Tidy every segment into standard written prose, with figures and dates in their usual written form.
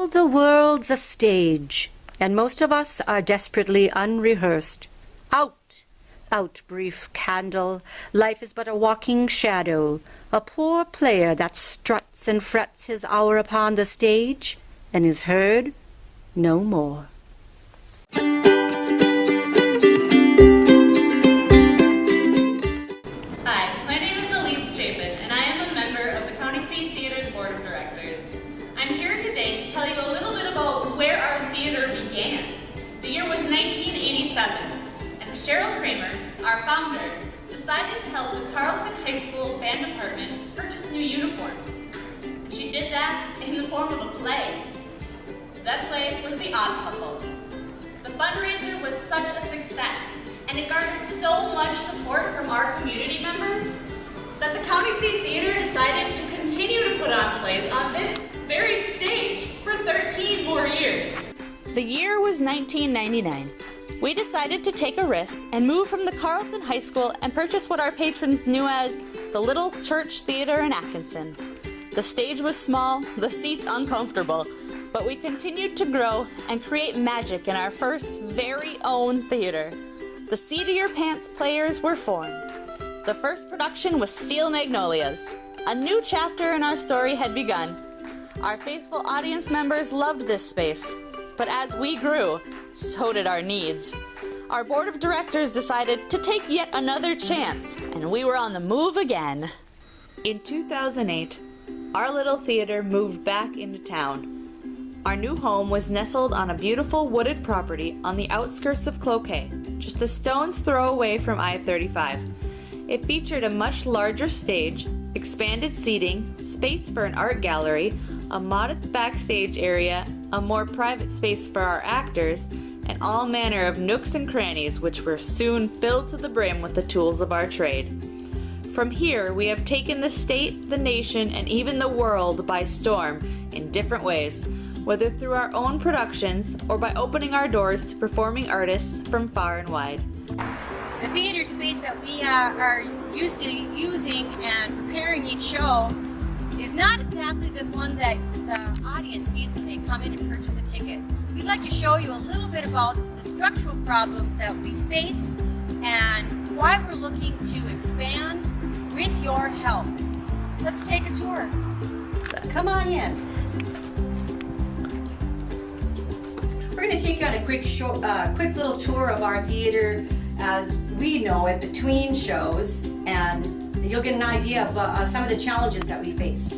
Now the world's a stage, and most of us are desperately unrehearsed. Out, out, brief candle, life is but a walking shadow, a poor player that struts and frets his hour upon the stage, and is heard no more. Our founder decided to help the Carleton High School band department purchase new uniforms. And she did that in the form of a play. That play was The Odd Couple. The fundraiser was such a success, and it garnered so much support from our community members that the County State Theater decided to continue to put on plays on this very stage for 13 more years. The year was 1999. We decided to take a risk and move from the Carleton High School and purchase what our patrons knew as the Little Church Theater in Atkinson. The stage was small, the seats uncomfortable, but we continued to grow and create magic in our first very own theater. The Seat of Your Pants Players were formed. The first production was Steel Magnolias. A new chapter in our story had begun. Our faithful audience members loved this space, but as we grew, so did our needs. Our board of directors decided to take yet another chance, and we were on the move again. In 2008, our little theater moved back into town. Our new home was nestled on a beautiful wooded property on the outskirts of Cloquet, just a stone's throw away from I-35. It featured a much larger stage, expanded seating, space for an art gallery, a modest backstage area, a more private space for our actors, and all manner of nooks and crannies which were soon filled to the brim with the tools of our trade. From here, we have taken the state, the nation, and even the world by storm in different ways, whether through our own productions or by opening our doors to performing artists from far and wide. The theater space that we are used to using and preparing each show is not exactly the one that the audience sees when they come in and purchase a ticket. We'd like to show you a little bit about the structural problems that we face and why we're looking to expand with your help. Let's take a tour. Come on in. We're going to take you on a quick little tour of our theater as we know it between shows, and you'll get an idea of some of the challenges that we face.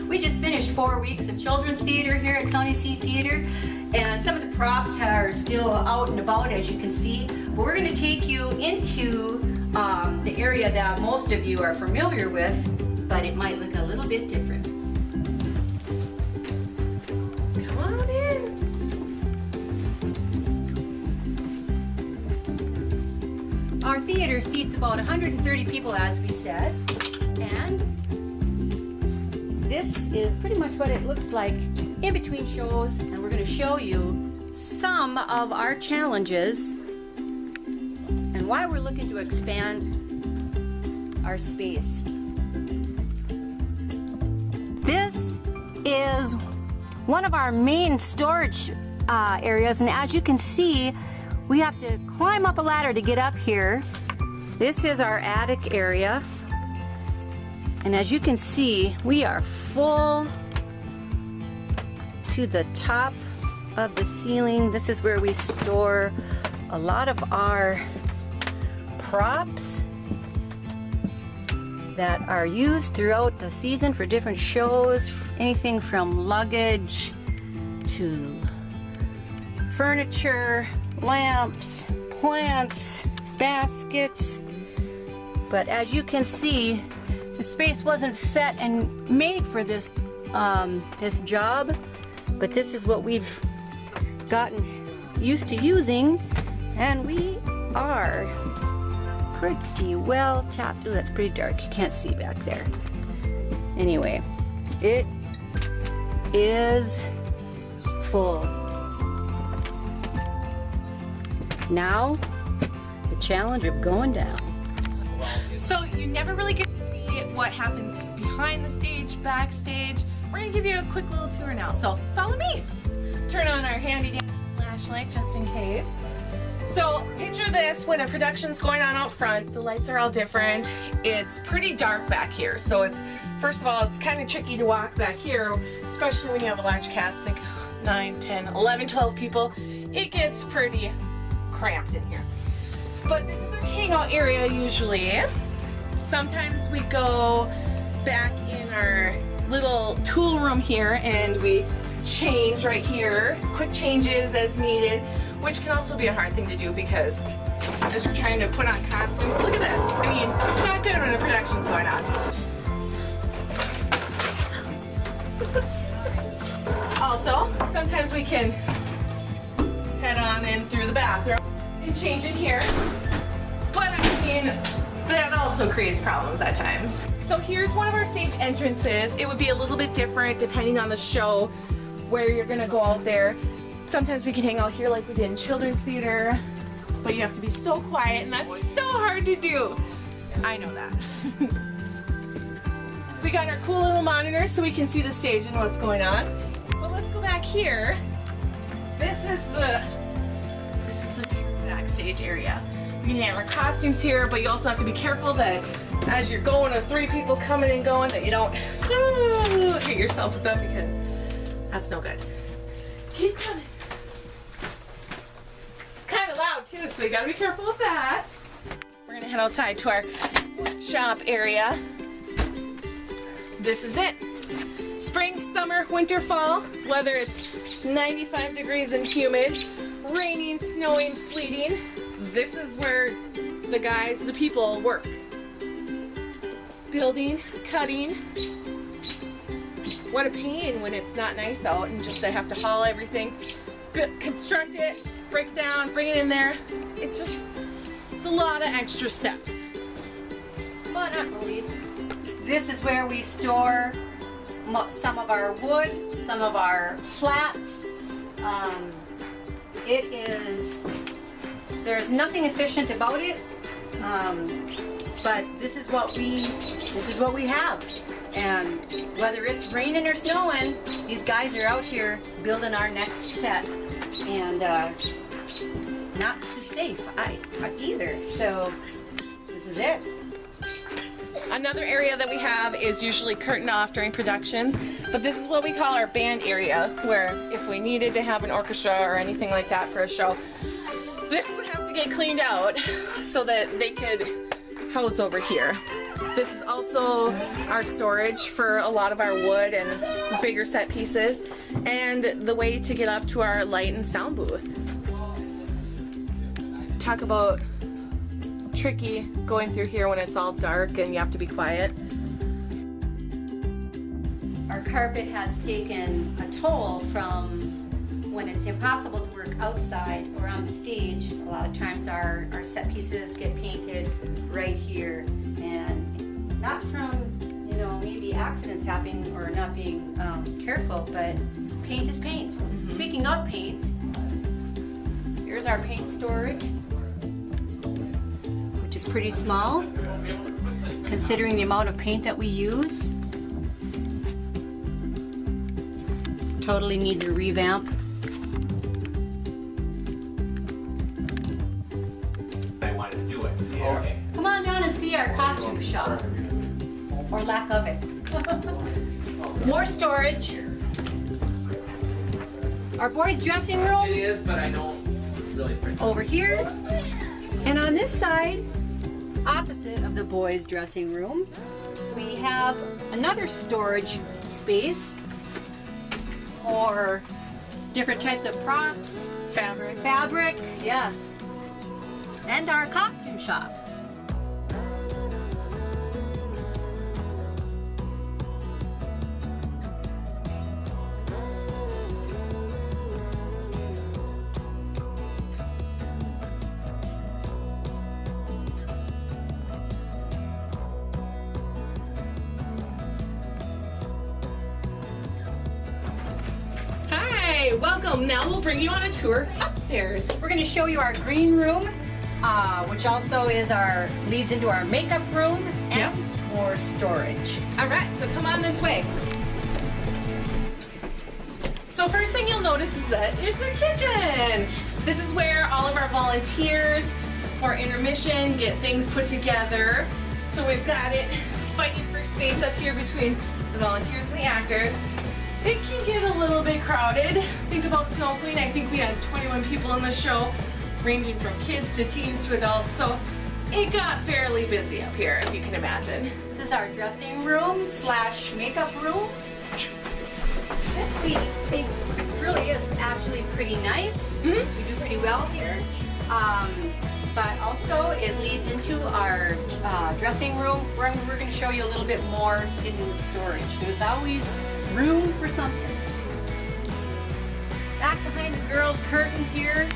We just finished 4 weeks of children's theater here at County Seat Theater, and some of the props are still out and about, as you can see. But we're going to take you into the area that most of you are familiar with, but it might look a little bit different. Come on in. Our theater seats about 130 people, as we said, and this is pretty much what it looks like in between shows, and we're going to show you some of our challenges and why we're looking to expand our space. This is one of our main storage areas, and as you can see, we have to climb up a ladder to get up here. This is our attic area, and as you can see, we are full to the top of the ceiling. This is where we store a lot of our props that are used throughout the season for different shows, anything from luggage to furniture, lamps, plants, baskets. But as you can see, the space wasn't set and made for this this job, but this is what we've gotten used to using, and we are pretty well tapped. Oh, that's pretty dark. You can't see back there. Anyway, it is full. Now, the challenge of going down. So you never really get to see what happens behind the stage, backstage. we're gonna give you a quick little tour now. So follow me. Turn on our handy dandy flashlight just in case. So picture this when a production's going on out front. The lights are all different. It's pretty dark back here. So it's, first of all, it's kind of tricky to walk back here, especially when you have a large cast, think 9, 10, 11, 12 people. It gets pretty cramped in here. But this is our hangout area usually. Sometimes we go back in our little tool room here and we change right here, quick changes as needed, which can also be a hard thing to do because as you're trying to put on costumes, look at this. I mean, not good when a production's going on. Also, sometimes we can head on in through the bathroom and change in here. But I mean, that also creates problems at times. So here's one of our stage entrances. It would be a little bit different depending on the show where you're gonna go out there. Sometimes we can hang out here like we did in children's theater, but you have to be so quiet and that's so hard to do. I know that. We got our cool little monitors so we can see the stage and what's going on. But let's go back here. This is the backstage area. You can have our costumes here, but you also have to be careful that as you're going with 3 people coming and going that you don't hit yourself with them because that's no good. Keep coming. Kind of loud too, so you gotta be careful with that. We're gonna head outside to our workshop area. This is it. Spring, summer, winter, fall, whether it's 95 degrees and humid, raining, snowing, sleeting, this is where the guys, the people work. Building, cutting. What a pain when it's not nice out and just they have to haul everything, construct it, break it down, bring it in there. It's a lot of extra steps. Come on up, Elise. This is where we store some of our wood, some of our flats. There's nothing efficient about it, but this is what we have. And whether it's raining or snowing, these guys are out here building our next set, and not too safe either. So this is it. Another area that we have is usually curtained off during productions, but this is what we call our band area, where if we needed to have an orchestra or anything like that for a show, this would have to get cleaned out so that they could house over here. This is also our storage for a lot of our wood and bigger set pieces, and the way to get up to our light and sound booth. Talk about tricky going through here when it's all dark and you have to be quiet. Our carpet has taken a toll from when it's impossible to work outside or on the stage. A lot of times our set pieces get painted right here, and not from, maybe accidents happening or not being careful, but paint is paint. Mm-hmm. Speaking of paint, here's our paint storage, which is pretty small considering the amount of paint that we use. Totally needs a revamp. I wanted to do it. Yeah. Okay. Come on down and see our costume shop, or lack of it. More storage. Our boys' dressing room. It is, but I don't really print. Over here. And on this side, opposite of the boys' dressing room, we have another storage space for different types of props. Fabric, yeah. And our costume shop. Hi, welcome. Now we'll bring you on a tour upstairs. We're going to show you our green room, which also leads into our makeup room and more storage. All right, so come on this way. So first thing you'll notice is that it's a kitchen. This is where all of our volunteers for intermission get things put together. So we've got it fighting for space up here between the volunteers and the actors. It can get a little bit crowded. Think about Snow Queen. I think we had 21 people in the show, ranging from kids to teens to adults. So it got fairly busy up here, if you can imagine. This is our dressing room slash makeup room. This we think really is actually pretty nice. We do pretty well here. But also it leads into our dressing room where we're going to show you a little bit more hidden storage. There's always room for something. Back behind the girls' curtains here.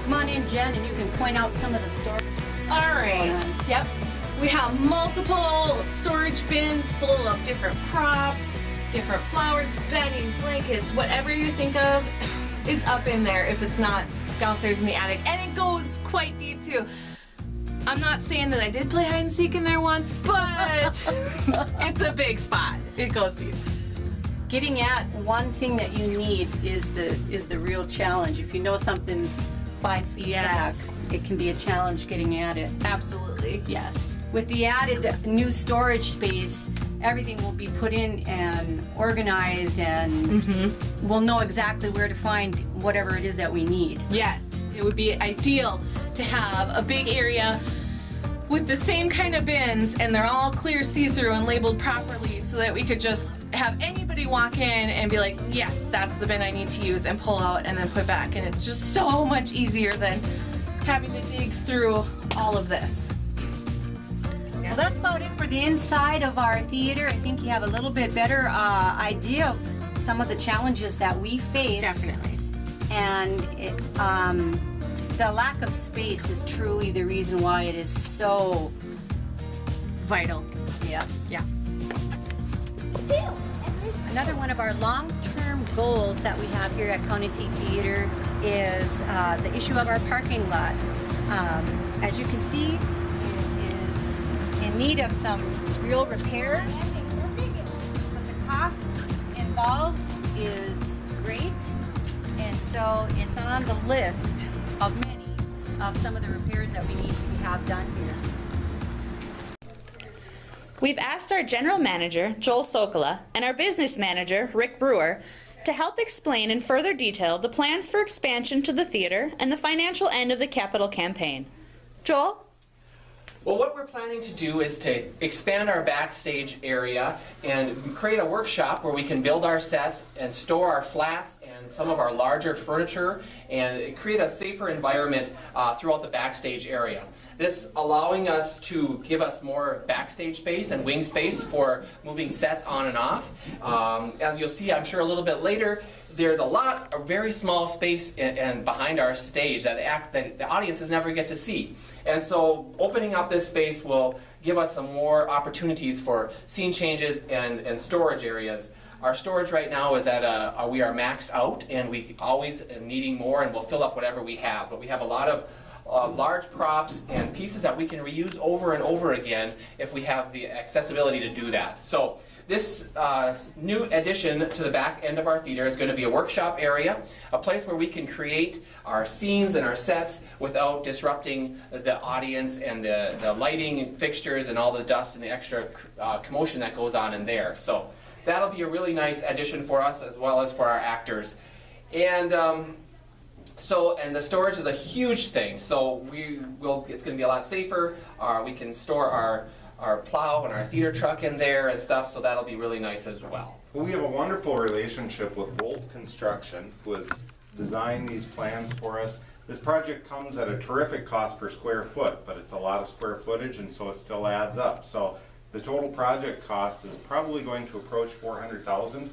Come on in, Jen, and you can point out some of the storage. All right. Yep. We have multiple storage bins full of different props, different flowers, bedding, blankets, whatever you think of, it's up in there if it's not downstairs in the attic. And it goes quite deep too. I'm not saying that I did play hide and seek in there once, but it's a big spot. It goes deep. Getting at one thing that you need is the real challenge. If you know something's 5 feet back, it can be a challenge getting at it. Absolutely, yes. With the added new storage space, everything will be put in and organized, and we'll know exactly where to find whatever it is that we need. Yes, it would be ideal to have a big area with the same kind of bins, and they're all clear see-through and labeled properly, so that we could just have anybody walk in and be like, yes, that's the bin I need to use, and pull out and then put back. And it's just so much easier than having to dig through all of this. Well, that's about it for the inside of our theater. I think you have a little bit better idea of some of the challenges that we face. Definitely. And the lack of space is truly the reason why it is so Vital. yes. Yeah. Another one of our long-term goals that we have here at County Seat Theater is the issue of our parking lot. As you can see, it is in need of some real repair, but the cost involved is great, and so it's on the list of many of some of the repairs that we need to have done here. We've asked our general manager, Joel Sokola, and our business manager, Rick Brewer, to help explain in further detail the plans for expansion to the theater and the financial end of the capital campaign. Joel? Well, what we're planning to do is to expand our backstage area and create a workshop where we can build our sets and store our flats and some of our larger furniture and create a safer environment throughout the backstage area. This allowing us to give us more backstage space and wing space for moving sets on and off. As you'll see, I'm sure a little bit later, there's a very small space and behind our stage that the audiences never get to see. And so opening up this space will give us some more opportunities for scene changes and storage areas. Our storage right now is at we are maxed out, and we always needing more, and we'll fill up whatever we have. But we have a lot of large props and pieces that we can reuse over and over again if we have the accessibility to do that. So this new addition to the back end of our theater is going to be a workshop area, a place where we can create our scenes and our sets without disrupting the audience and the lighting and fixtures and all the dust and the extra commotion that goes on in there. So that'll be a really nice addition for us as well as for our actors. And and the storage is a huge thing, so it's going to be a lot safer. We can store our plow and our theater truck in there and stuff, so that'll be really nice as well. Well, we have a wonderful relationship with Volt Construction, who has designed these plans for us. This project comes at a terrific cost per square foot, but it's a lot of square footage, and so it still adds up. So the total project cost is probably going to approach $400,000.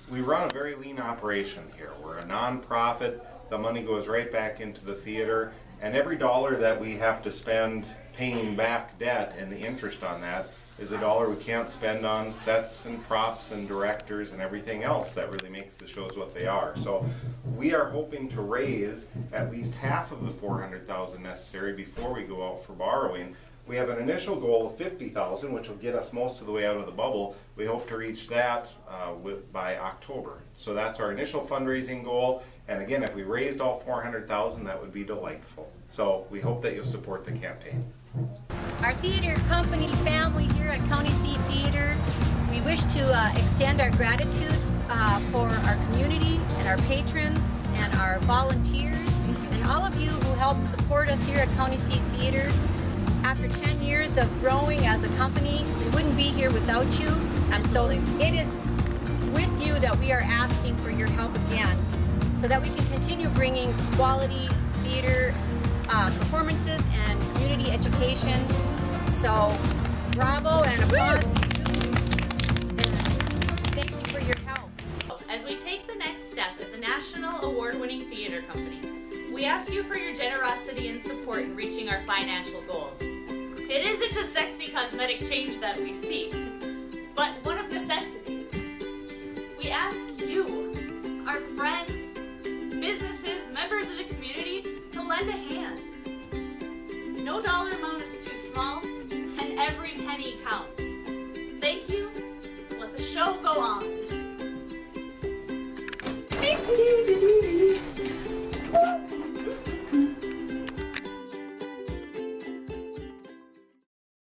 We run a very lean operation here. We're a non-profit. The money goes right back into the theater, and every dollar that we have to spend paying back debt and the interest on that is a dollar we can't spend on sets and props and directors and everything else that really makes the shows what they are. So we are hoping to raise at least half of the $400,000 necessary before we go out for borrowing. We have an initial goal of $50,000, which will get us most of the way out of the bubble. We hope to reach that by October. So that's our initial fundraising goal. And again, if we raised all $400,000, that would be delightful. So we hope that you'll support the campaign. Our theater company family here at County Seat Theater, we wish to extend our gratitude for our community and our patrons and our volunteers and all of you who help support us here at County Seat Theater. After 10 years of growing as a company, we wouldn't be here without you. Absolutely. So it is with you that we are asking for your help again so that we can continue bringing quality theater performances and community education. So bravo and applause to you. And thank you for your help. As we take the next step as a national award-winning theater company, we ask you for your generosity and support in reaching our financial goal. It isn't a sexy cosmetic change that we seek, but one of necessity. We ask you, our friends, businesses, members of the community, to lend a hand. No dollar amount is